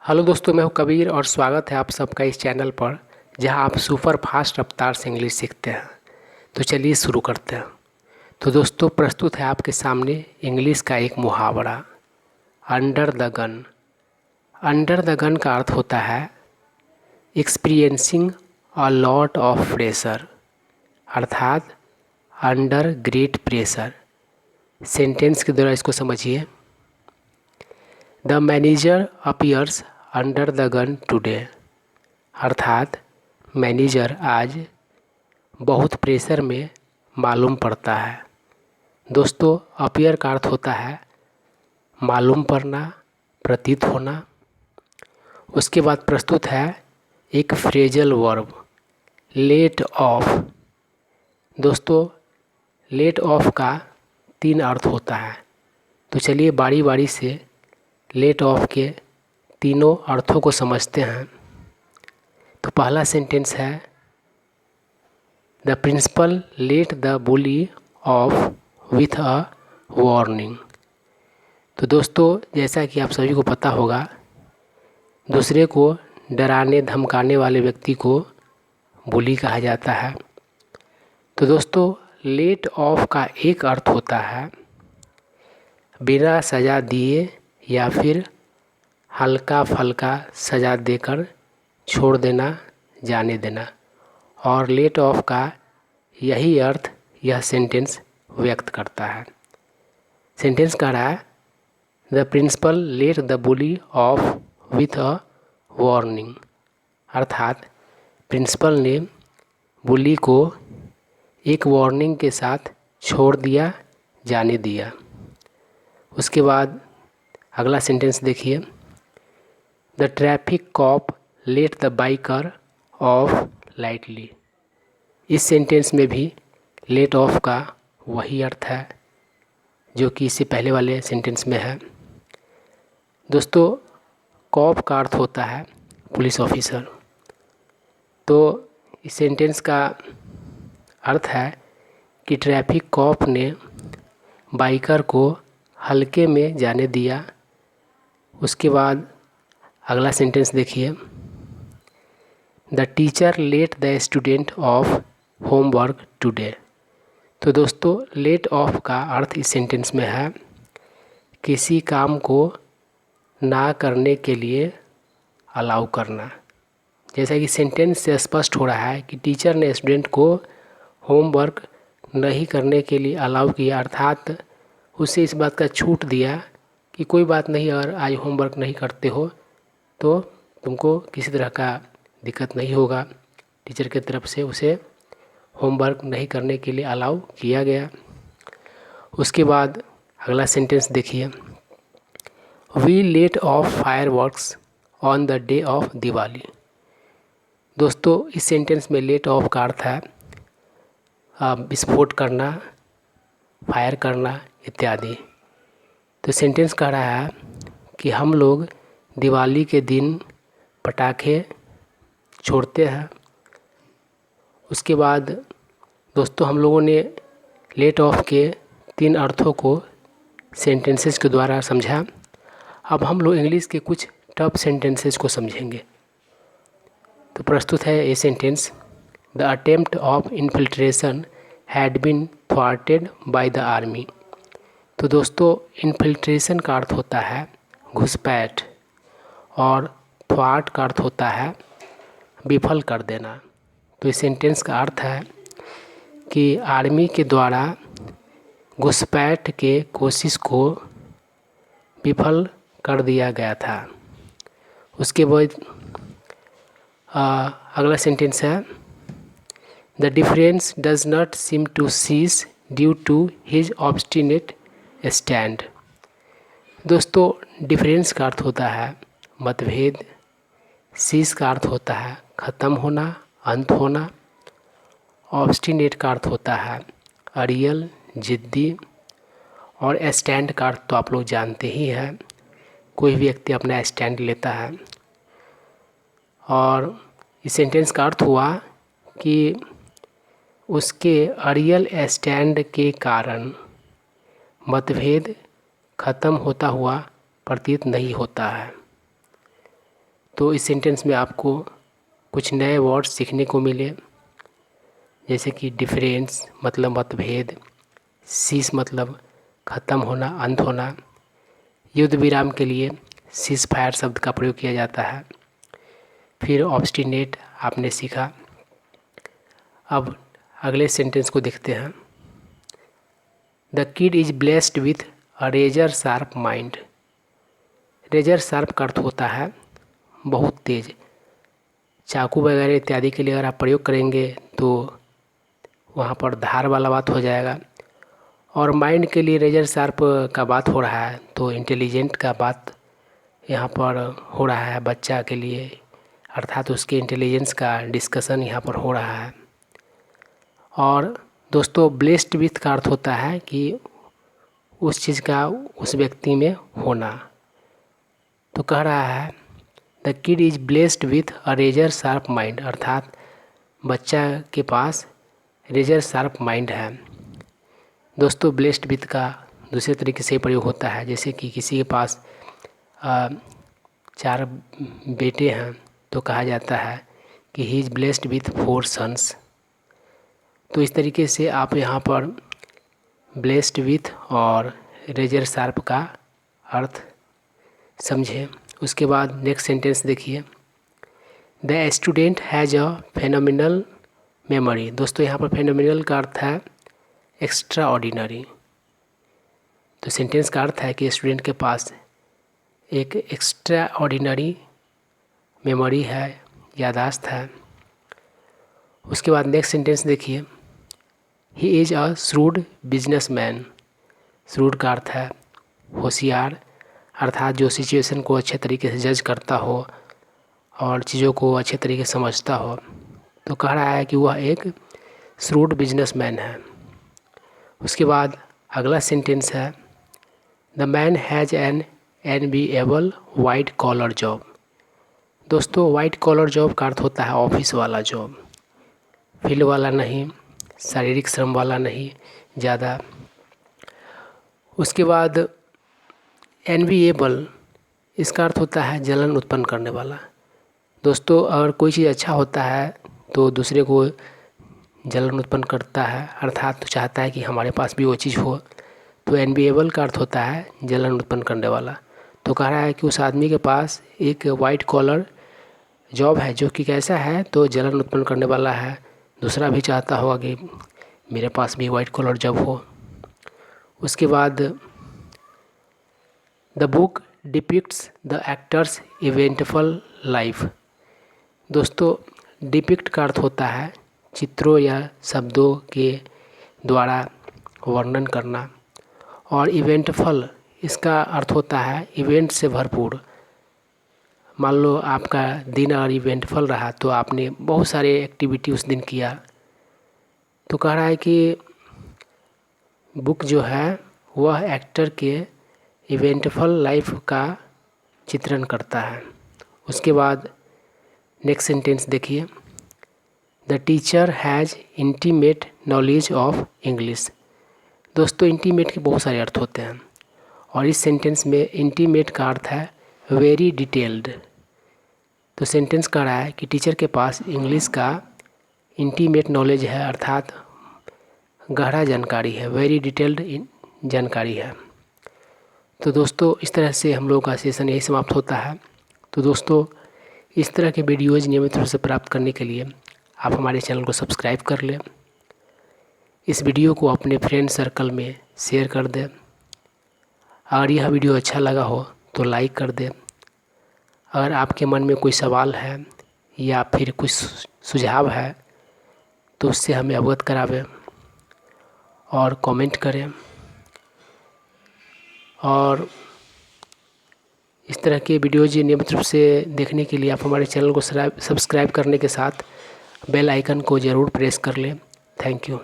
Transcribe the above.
Hello दोस्तों, मैं हूं कबीर और स्वागत है आप सबका इस चैनल पर जहां आप सुपर फास्ट रफ्तार से इंग्लिश सीखते हैं। तो चलिए शुरू करते हैं। तो दोस्तों, प्रस्तुत है आपके सामने इंग्लिश का एक मुहावरा, under the gun. Under the gun का अर्थ होता है experiencing a lot of pressure, अर्थात अंडर ग्रेट प्रेशर। सेंटेंस के द्वारा इसको समझिए। The manager appears under the gun today, अर्थात मैनेजर आज बहुत प्रेशर में मालूम पड़ता है। दोस्तों, अपीयर का अर्थ होता है मालूम पड़ना, प्रतीत होना। उसके बाद प्रस्तुत है एक फ्रेजल वर्ब, लेट ऑफ। दोस्तों, लेट ऑफ का 3 अर्थ होता है। तो चलिए बारी बारी से लेट ऑफ के तीनों अर्थों को समझते हैं। तो पहला सेंटेंस है the principal let the bully off with a warning. तो दोस्तों, जैसा कि आप सभी को पता होगा, दूसरे को डराने धमकाने वाले व्यक्ति को बुली कहा जाता है। तो दोस्तों, लेट ऑफ का एक अर्थ होता है बिना सज़ा दिए या फिर हल्का फल्का सज़ा देकर छोड़ देना, जाने देना। और लेट ऑफ का यही अर्थ यह सेंटेंस व्यक्त करता है। सेंटेंस कह रहा है the principal let the bully off with a warning, अर्थात प्रिंसिपल ने बुली को एक वार्निंग के साथ छोड़ दिया, जाने दिया। उसके बाद अगला सेंटेंस देखिए, the traffic cop let the biker off lightly. इस सेंटेंस में भी लेट ऑफ का वही अर्थ है जो कि इससे पहले वाले सेंटेंस में है। दोस्तों, कॉप का अर्थ होता है पुलिस ऑफिसर। तो इस सेंटेंस का अर्थ है कि ट्रैफिक कॉप ने बाइकर को हल्के में जाने दिया। उसके बाद अगला सेंटेंस देखिए, the teacher let the student of homework today. तो दोस्तों, लेट ऑफ का अर्थ इस सेंटेंस में है किसी काम को ना करने के लिए अलाउ करना। जैसा कि सेंटेंस से स्पष्ट हो रहा है कि टीचर ने स्टूडेंट को होमवर्क नहीं करने के लिए अलाउ किया, अर्थात उसे इस बात का छूट दिया कि कोई बात नहीं, अगर आज होमवर्क नहीं करते हो तो तुमको किसी तरह का दिक्कत नहीं होगा। टीचर की तरफ से उसे होमवर्क नहीं करने के लिए अलाउ किया गया। उसके बाद अगला सेंटेंस देखिए, we let off fireworks on the day of Diwali. दोस्तों, इस सेंटेंस में लेट ऑफ का अर्थ है विस्फोट करना, फायर करना इत्यादि। तो सेंटेंस कह रहा है कि हम लोग दिवाली के दिन पटाखे छोड़ते हैं। उसके बाद दोस्तों, हम लोगों ने लेट ऑफ के 3 अर्थों को सेंटेंसेस के द्वारा समझा। अब हम लोग इंग्लिश के कुछ टफ सेंटेंसेस को समझेंगे। तो प्रस्तुत है ये sentence, the attempt of infiltration had been thwarted by the army. तो दोस्तों, इन्फिल्ट्रेशन का अर्थ होता है घुसपैठ और थ्वार्ट का अर्थ होता है विफल कर देना। तो इस सेंटेंस का अर्थ है कि आर्मी के द्वारा घुसपैठ के कोशिश को विफल कर दिया गया था। उसके बाद अगला सेंटेंस है, the difference does not seem to cease due to his obstinate stand. दोस्तों, डिफरेंस का अर्थ होता है मतभेद, सीज का अर्थ होता है ख़त्म होना, अंत होना, ऑब्स्टिनेट का अर्थ होता है अड़ियल, जिद्दी, और स्टैंड का अर्थ तो आप लोग जानते ही हैं, कोई भी व्यक्ति अपना स्टैंड लेता है। और इस सेंटेंस का अर्थ हुआ कि उसके अड़ियल स्टैंड के कारण मतभेद ख़त्म होता हुआ प्रतीत नहीं होता है। तो इस सेंटेंस में आपको कुछ नए वर्ड सीखने को मिले, जैसे कि डिफरेंस मतलब मतभेद, सीस मतलब ख़त्म होना, अंत होना। युद्ध विराम के लिए सीज फायर शब्द का प्रयोग किया जाता है। फिर ऑब्स्टिनेट आपने सीखा। अब अगले सेंटेंस को देखते हैं। The kid is blessed with a razor sharp mind. Razor sharp का अर्थ होता है बहुत तेज़। चाकू वगैरह इत्यादि के लिए अगर आप प्रयोग करेंगे तो वहाँ पर धार वाला बात हो जाएगा। और माइंड के लिए रेजर शार्प का बात हो रहा है तो इंटेलिजेंट का बात यहाँ पर हो रहा है बच्चा के लिए, अर्थात उसके इंटेलिजेंस का डिस्कशन यहाँ पर हो रहा है। और दोस्तों ब्लेस्ड विथ का अर्थ होता है कि उस चीज़ का उस व्यक्ति में होना। तो कह रहा है the kid is blessed with a razor sharp mind, अर्थात बच्चा के पास रेजर शार्प माइंड है। दोस्तों ब्लेस्ड विथ का दूसरे तरीके से प्रयोग होता है, जैसे कि किसी के पास 4 बेटे हैं तो कहा जाता है कि he is blessed with 4 sons. तो इस तरीके से आप यहाँ पर ब्लेस्ड विथ और रेजर शार्प का अर्थ समझें। उसके बाद नेक्स्ट सेंटेंस देखिए। The student has a phenomenal memory. दोस्तों यहाँ पर फेनोमिनल का अर्थ है एक्स्ट्रा ऑर्डिनरी। तो सेंटेंस का अर्थ है कि स्टूडेंट के पास एक एक्स्ट्रा ऑर्डिनरी मेमोरी है, याददाश्त है। उसके बाद नेक्स्ट सेंटेंस देखिए। He is a shrewd businessman. Shrewd का अर्थ है होशियार, अर्थात जो सिचुएशन को अच्छे तरीके से जज करता हो और चीज़ों को अच्छे तरीके से समझता हो। तो कह रहा है कि वह एक श्रूड बिजनेसमैन है। उसके बाद अगला सेंटेंस है the man has an enviable white collar job. दोस्तों वाइट कॉलर जॉब का अर्थ होता है ऑफिस वाला जॉब, फील्ड वाला नहीं, शारीरिक श्रम वाला नहीं ज़्यादा। उसके बाद एनविएबल, इसका अर्थ होता है जलन उत्पन्न करने वाला। दोस्तों अगर कोई चीज़ अच्छा होता है तो दूसरे को जलन उत्पन्न करता है, अर्थात तो चाहता है कि हमारे पास भी वो चीज़ हो। तो एनविएबल का अर्थ होता है जलन उत्पन्न करने वाला। तो कह रहा है कि उस आदमी के पास एक वाइट कॉलर जॉब है जो कि कैसा है तो जलन उत्पन्न करने वाला है। दूसरा भी चाहता होगा कि मेरे पास भी वाइट कॉलर जॉब हो। उसके बाद the book depicts the actors eventful life. दोस्तों डिपिक्ट का अर्थ होता है चित्रों या शब्दों के द्वारा वर्णन करना, और इवेंटफुल इसका अर्थ होता है इवेंट से भरपूर। मान लो आपका दिन अगर इवेंटफुल रहा तो आपने बहुत सारे एक्टिविटी उस दिन किया। तो कह रहा है कि बुक जो है वह एक्टर के इवेंटफुल लाइफ का चित्रण करता है। उसके बाद नेक्स्ट सेंटेंस देखिए। The teacher has intimate knowledge of English. दोस्तों इंटीमेट के बहुत सारे अर्थ होते हैं और इस सेंटेंस में इंटीमेट का अर्थ है वेरी डिटेल्ड। तो सेंटेंस कह रहा है कि टीचर के पास इंग्लिश का इंटीमेट नॉलेज है, अर्थात गहरा जानकारी है, वेरी डिटेल्ड जानकारी है। तो दोस्तों इस तरह से हम लोगों का सेशन यही समाप्त होता है। तो दोस्तों इस तरह के वीडियोज़ नियमित रूप से प्राप्त करने के लिए आप हमारे चैनल को सब्सक्राइब कर लें। इस वीडियो को अपने फ्रेंड सर्कल में शेयर कर दें। अगर यह वीडियो अच्छा लगा हो तो लाइक कर दें। अगर आपके मन में कोई सवाल है या फिर कुछ सुझाव है तो उससे हमें अवगत करावें और कमेंट करें। और इस तरह के वीडियोज़ नियमित रूप से देखने के लिए आप हमारे चैनल को सब्सक्राइब करने के साथ बेल आइकन को ज़रूर प्रेस कर लें। Thank you.